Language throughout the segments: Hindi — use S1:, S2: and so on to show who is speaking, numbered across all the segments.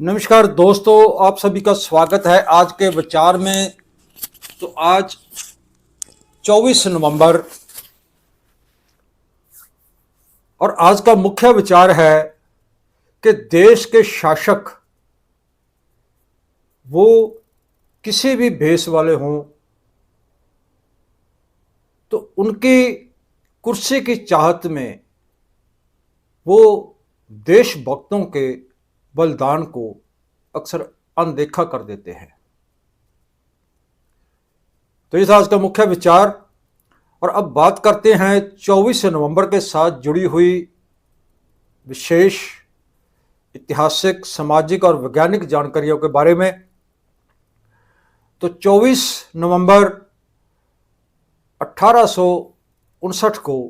S1: नमस्कार दोस्तों, आप सभी का स्वागत है आज के विचार में। तो आज 24 नवंबर और आज का मुख्य विचार है कि देश के शासक वो किसी भी भेष वाले हों तो उनकी कुर्सी की चाहत में वो देशभक्तों के बलिदान को अक्सर अनदेखा कर देते हैं। तो ये था आज का मुख्य विचार। और अब बात करते हैं 24 नवंबर के साथ जुड़ी हुई विशेष ऐतिहासिक, सामाजिक और वैज्ञानिक जानकारियों के बारे में। तो 24 नवंबर 1859 को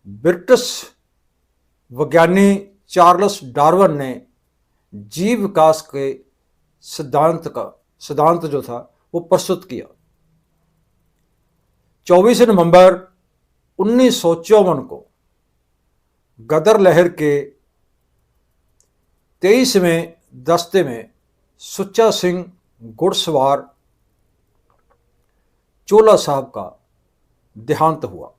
S1: ब्रिटिश वैज्ञानिक चार्ल्स डार्विन ने जीव विकास के सिद्धांत जो था वो प्रस्तुत किया। 24 नवंबर 1954 को गदर लहर के 23वें दस्ते में सुच्चा सिंह घुड़सवार चोला साहब का देहांत हुआ।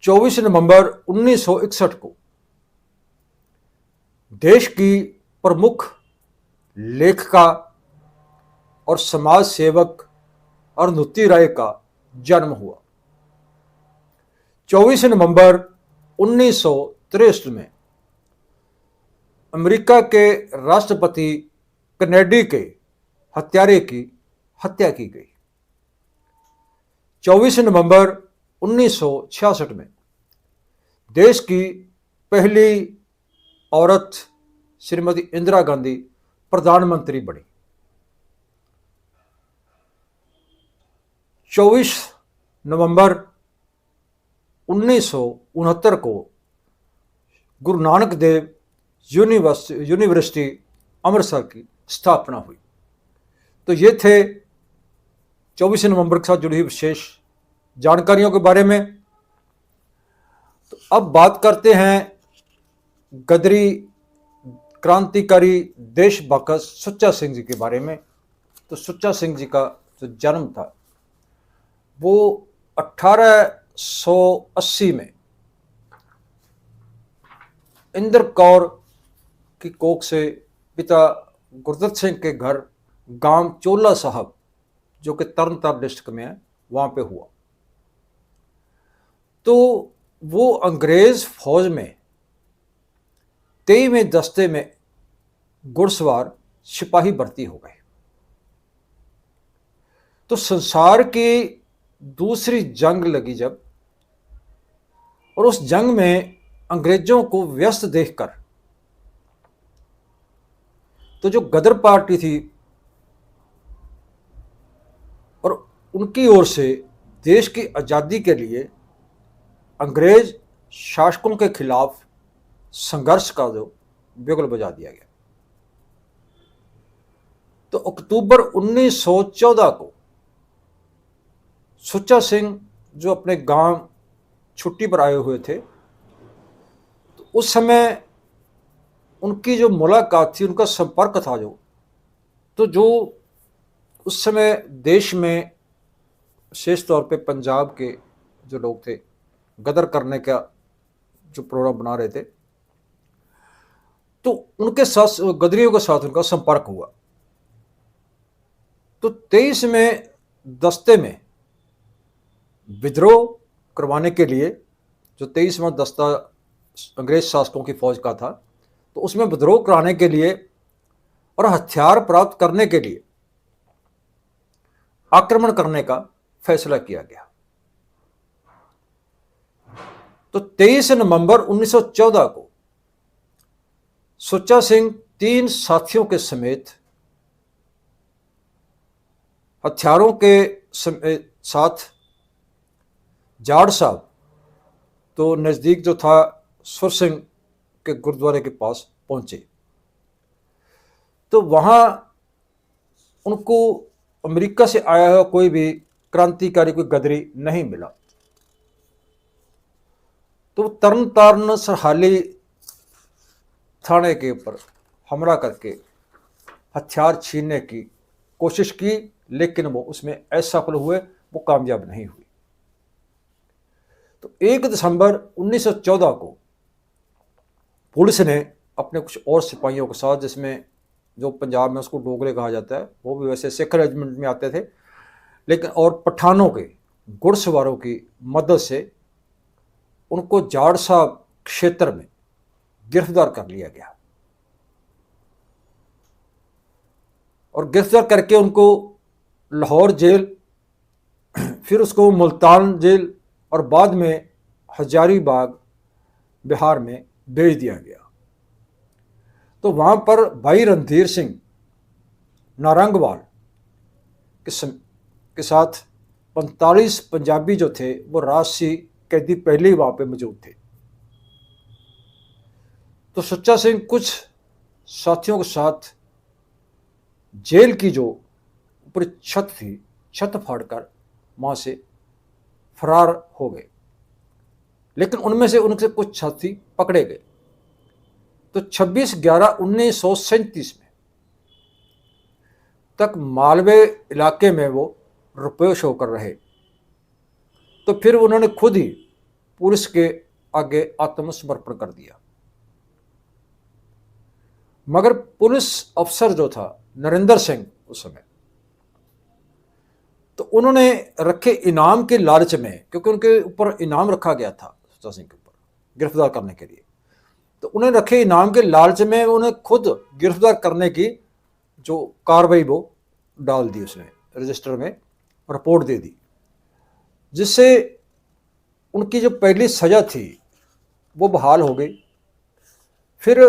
S1: 24 नवंबर 1961 को देश की प्रमुख लेखिका और समाज सेवक अरुंधति राय का जन्म हुआ। 24 नवंबर 1963 में अमेरिका के राष्ट्रपति कैनेडी के हत्यारे की हत्या की गई। 24 नवंबर 1966 में देश की पहली औरत श्रीमती इंदिरा गांधी प्रधानमंत्री बनी। 24 नवंबर 1969 को गुरु नानक देव यूनिवर्सिटी अमृतसर की स्थापना हुई। तो ये थे 24 नवंबर के साथ जुड़ी हुई विशेष जानकारियों के बारे में। तो अब बात करते हैं गदरी क्रांतिकारी देशभक्त सुच्चा सिंह जी के बारे में। तो सुच्चा सिंह जी का जो जन्म था वो 1880 में इंद्र कौर की कोख से पिता गुरदत्त सिंह के घर गांव चोला साहब, जो कि तरनतार डिस्ट्रिक्ट में है, वहां पे हुआ। तो वो अंग्रेज फौज में 23वें दस्ते में घुड़सवार सिपाही भर्ती हो गए। तो संसार की दूसरी जंग लगी जब, और उस जंग में अंग्रेजों को व्यस्त देखकर तो जो गदर पार्टी थी और उनकी ओर से देश की आज़ादी के लिए अंग्रेज शासकों के खिलाफ संघर्ष का जो बिगुल बजा दिया गया। तो अक्टूबर 1914 को सुच्चा सिंह जो अपने गांव छुट्टी पर आए हुए थे, तो उस समय उनकी जो मुलाकात थी, उनका संपर्क था जो उस समय देश में विशेष तौर पे पंजाब के जो लोग थे गदर करने का जो प्रोग्राम बना रहे थे, तो उनके साथ गदरियों के साथ उनका संपर्क हुआ। तो 23वें दस्ते में विद्रोह करवाने के लिए, जो 23वां दस्ता अंग्रेज शासकों की फौज का था, तो उसमें विद्रोह कराने के लिए और हथियार प्राप्त करने के लिए आक्रमण करने का फैसला किया गया। तो 23 नवंबर 1914 को सुच्चा सिंह 3 साथियों के समेत हथियारों के साथ जाड़ साहब, तो नज़दीक जो था सुर सिंह के गुरुद्वारे के पास पहुंचे। तो वहां उनको अमेरिका से आया हुआ कोई भी क्रांतिकारी, कोई गदरी नहीं मिला। तो तरन तारण सरहाली थाने के ऊपर हमला करके हथियार छीनने की कोशिश की, लेकिन वो उसमें असफल हुए, वो कामयाब नहीं हुई। तो 1 दिसंबर 1914 को पुलिस ने अपने कुछ और सिपाहियों के साथ, जिसमें जो पंजाब में उसको डोगरे कहा जाता है, वो भी वैसे सिख रेजिमेंट में आते थे, लेकिन और पठानों के घुड़सवारों की मदद से उनको जाड़ साहब क्षेत्र में गिरफ्तार कर लिया गया और गिरफ्तार करके उनको लाहौर जेल, फिर उसको मुल्तान जेल और बाद में हजारीबाग बिहार में भेज दिया गया। तो वहाँ पर भाई रणधीर सिंह नारंगवाल के साथ 45 पंजाबी जो थे वो राजसी कैदी पहले ही वहाँ पे मौजूद थे। तो सुच्चा सिंह कुछ साथियों के साथ जेल की जो ऊपर छत थी, छत फाड़कर वहाँ से फरार हो गए, लेकिन उनमें से उनसे कुछ साथी पकड़े गए। तो 26/11/1937 में तक मालवे इलाके में वो रुपयोश होकर रहे। तो फिर उन्होंने खुद ही पुलिस के आगे आत्मसमर्पण कर दिया। मगर पुलिस अफसर जो था नरेंद्र सिंह उस समय, तो उन्होंने रखे इनाम के लालच में, क्योंकि उनके ऊपर इनाम रखा गया था सुच्चा सिंह के ऊपर गिरफ्तार करने के लिए, तो उन्हें रखे इनाम के लालच में उन्हें खुद गिरफ्तार करने की जो कार्रवाई वो डाल दी, उसने रजिस्टर में रिपोर्ट दे दी, जिससे उनकी जो पहली सज़ा थी वो बहाल हो गई। फिर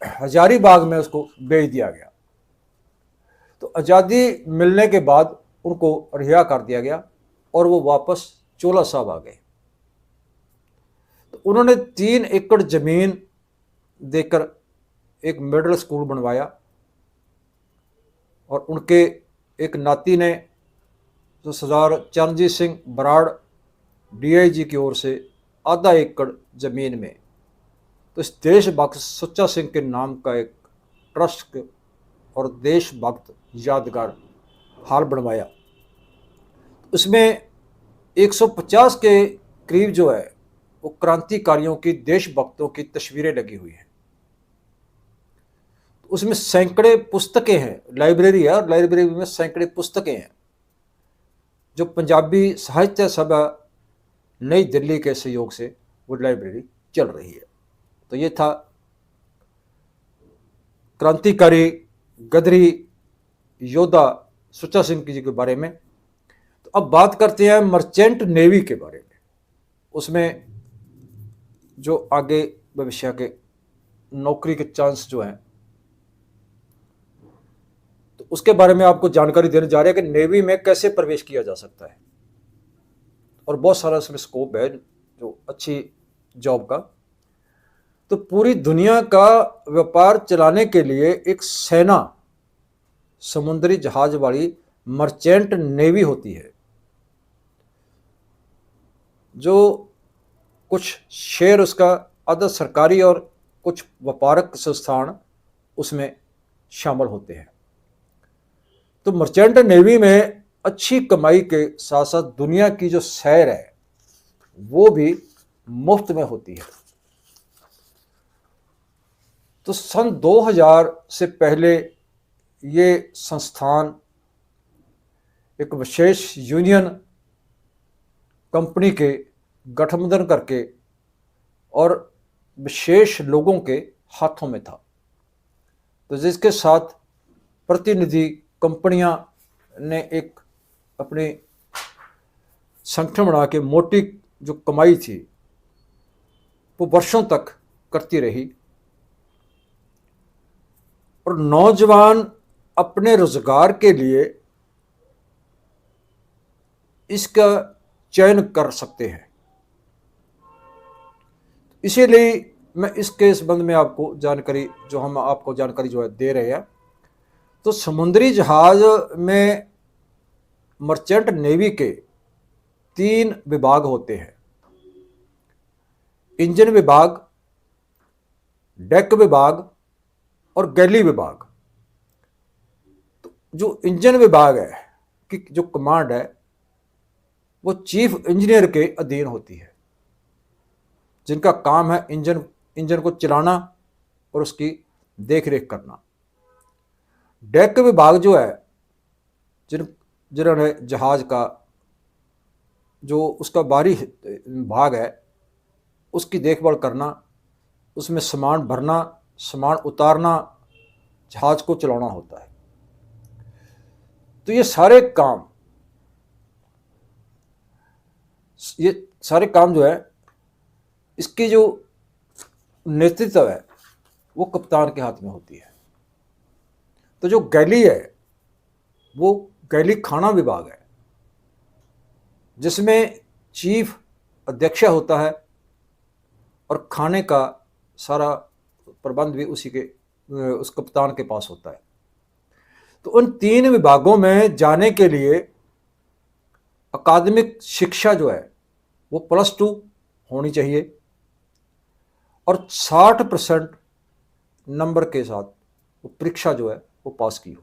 S1: हजारीबाग में उसको भेज दिया गया। तो आज़ादी मिलने के बाद उनको रिहा कर दिया गया और वो वापस चोला साहब आ गए। तो उन्होंने 3 एकड़ ज़मीन देकर एक मिडिल स्कूल बनवाया और उनके एक नाती ने जो सरदार चरणजीत सिंह बराड़ DIG की ओर से आधा एकड़ ज़मीन में तो इस देशभक्त सुच्चा सिंह के नाम का एक ट्रस्ट और देशभक्त यादगार हाल बनवाया। उसमें 150 के करीब जो है वो क्रांतिकारियों की, देशभक्तों की तस्वीरें लगी हुई हैं। उसमें सैकड़े पुस्तकें हैं, लाइब्रेरी है और लाइब्रेरी में सैकड़े पुस्तकें हैं, जो पंजाबी साहित्य सभा नई दिल्ली के सहयोग से वो लाइब्रेरी चल रही है। तो ये था क्रांतिकारी गदरी योद्धा सुच्चा सिंह जी के बारे में। तो अब बात करते हैं मर्चेंट नेवी के बारे में। उसमें जो आगे भविष्य के नौकरी के चांस जो हैं, तो उसके बारे में आपको जानकारी देने जा रहे हैं कि नेवी में कैसे प्रवेश किया जा सकता है और बहुत सारा इसमें स्कोप है जो अच्छी जॉब का। तो पूरी दुनिया का व्यापार चलाने के लिए एक सेना समुद्री जहाज वाली मर्चेंट नेवी होती है, जो कुछ शेयर उसका आधा सरकारी और कुछ व्यापारिक संस्थान उसमें शामिल होते हैं। तो मर्चेंट नेवी में अच्छी कमाई के साथ साथ दुनिया की जो सैर है वो भी मुफ्त में होती है। तो सन 2000 से पहले ये संस्थान एक विशेष यूनियन कंपनी के गठबंधन करके और विशेष लोगों के हाथों में था, तो जिसके साथ प्रतिनिधि कंपनियां ने एक अपनी संगठन बना के मोटी जो कमाई थी वो वर्षों तक करती रही और नौजवान अपने रोजगार के लिए इसका चयन कर सकते हैं। इसीलिए मैं इसके संबंध में आपको जानकारी जो हम आपको जानकारी जो है दे रहे हैं। तो समुद्री जहाज में मर्चेंट नेवी के 3 विभाग होते हैं। इंजन विभाग, डेक विभाग और गैली विभाग। तो जो इंजन विभाग है कि जो कमांड है वो चीफ इंजीनियर के अधीन होती है, जिनका काम है इंजन को चलाना और उसकी देख रेख करना। डेक विभाग जो है, जिन्होंने जहाज का जो उसका बाहरी भाग है उसकी देखभाल करना, उसमें सामान भरना, सामान उतारना, जहाज को चलाना होता है। तो ये सारे काम जो है, इसकी जो नेतृत्व है वो कप्तान के हाथ में होती है। तो जो गैली है वो गैली खाना विभाग है, जिसमें चीफ अध्यक्ष होता है और खाने का सारा प्रबंध भी उस कप्तान के पास होता है। तो उन 3 विभागों में जाने के लिए अकादमिक शिक्षा जो है वो +2 होनी चाहिए और 60% नंबर के साथ वो परीक्षा जो है वो पास की हो।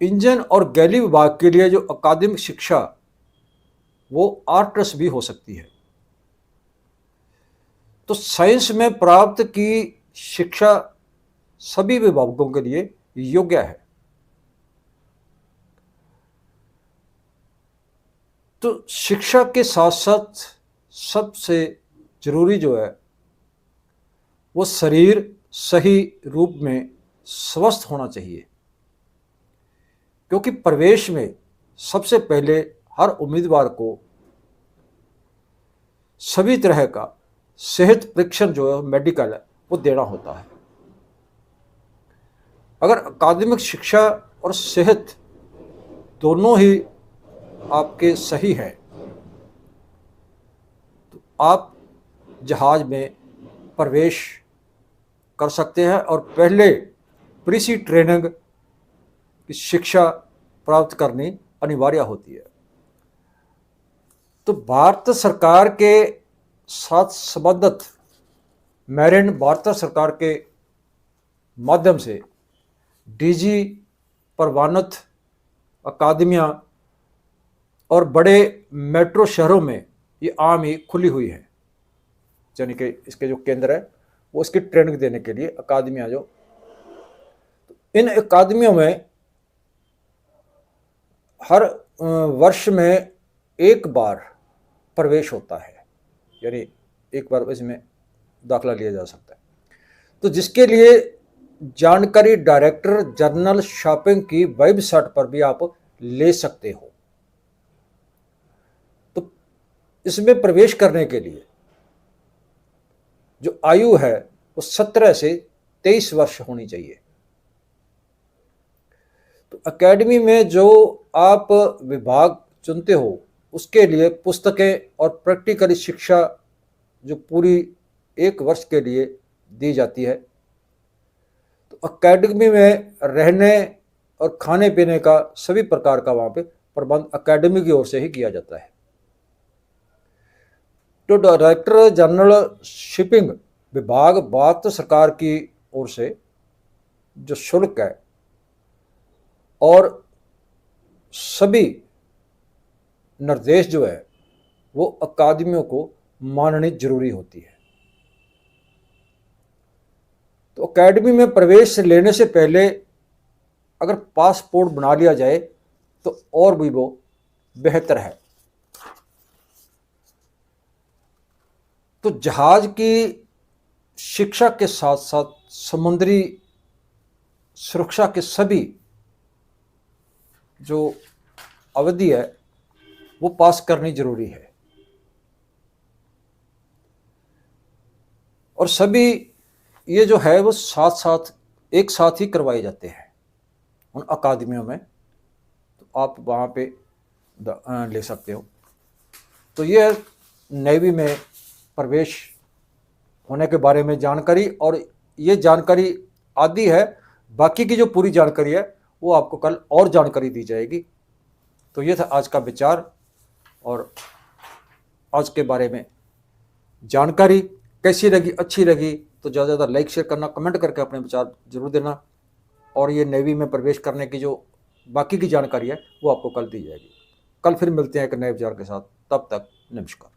S1: इंजन और गैली विभाग के लिए जो अकादमिक शिक्षा वो 8+ भी हो सकती है। तो साइंस में प्राप्त की शिक्षा सभी विभागों के लिए योग्य है। तो शिक्षा के साथ साथ सबसे जरूरी जो है वो शरीर सही रूप में स्वस्थ होना चाहिए, क्योंकि प्रवेश में सबसे पहले हर उम्मीदवार को सभी तरह का सेहत परीक्षण जो है मेडिकल है वो देना होता है। अगर अकादमिक शिक्षा और सेहत दोनों ही आपके सही हैं तो आप जहाज में प्रवेश कर सकते हैं और पहले प्रीसी ट्रेनिंग की शिक्षा प्राप्त करनी अनिवार्य होती है। तो भारत सरकार के साथ संबंधित मेरिन भारत सरकार के माध्यम से डीजी प्रवानित अकादमियाँ और बड़े मेट्रो शहरों में ये आम ही खुली हुई है, यानी कि इसके जो केंद्र है वो इसकी ट्रेनिंग देने के लिए अकादमियाँ जो, इन अकादमियों में हर वर्ष में एक बार प्रवेश होता है, यानी एक बार इसमें दाखिला लिया जा सकता है। तो जिसके लिए जानकारी डायरेक्टर जनरल शॉपिंग की वेबसाइट पर भी आप ले सकते हो। तो इसमें प्रवेश करने के लिए जो आयु है वो 17 से 23 वर्ष होनी चाहिए। तो एकेडमी में जो आप विभाग चुनते हो उसके लिए पुस्तकें और प्रैक्टिकल शिक्षा जो पूरी 1 वर्ष के लिए दी जाती है। तो एकेडमी में रहने और खाने पीने का सभी प्रकार का वहाँ पे प्रबंध एकेडमी की ओर से ही किया जाता है। तो डायरेक्टर जनरल शिपिंग विभाग भारत सरकार की ओर से जो शुल्क है और सभी निर्देश जो है वो अकादमियों को माननी जरूरी होती है। तो अकेडमी में प्रवेश लेने से पहले अगर पासपोर्ट बना लिया जाए तो और भी वो बेहतर है। तो जहाज की शिक्षा के साथ साथ समुद्री सुरक्षा के सभी जो अवधि है वो पास करनी जरूरी है और सभी ये जो है वो एक साथ ही करवाए जाते हैं उन अकादमियों में। तो आप वहाँ पे ले सकते हो। तो ये नेवी में प्रवेश होने के बारे में जानकारी, और ये जानकारी आदि है। बाकी की जो पूरी जानकारी है वो आपको कल और जानकारी दी जाएगी। तो ये था आज का विचार और आज के बारे में जानकारी। कैसी लगी, अच्छी लगी तो ज़्यादा से ज़्यादा लाइक शेयर करना, कमेंट करके अपने विचार जरूर देना। और ये नेवी में प्रवेश करने की जो बाकी की जानकारी है वो आपको कल दी जाएगी। कल फिर मिलते हैं एक नए विचार के साथ, तब तक नमस्कार।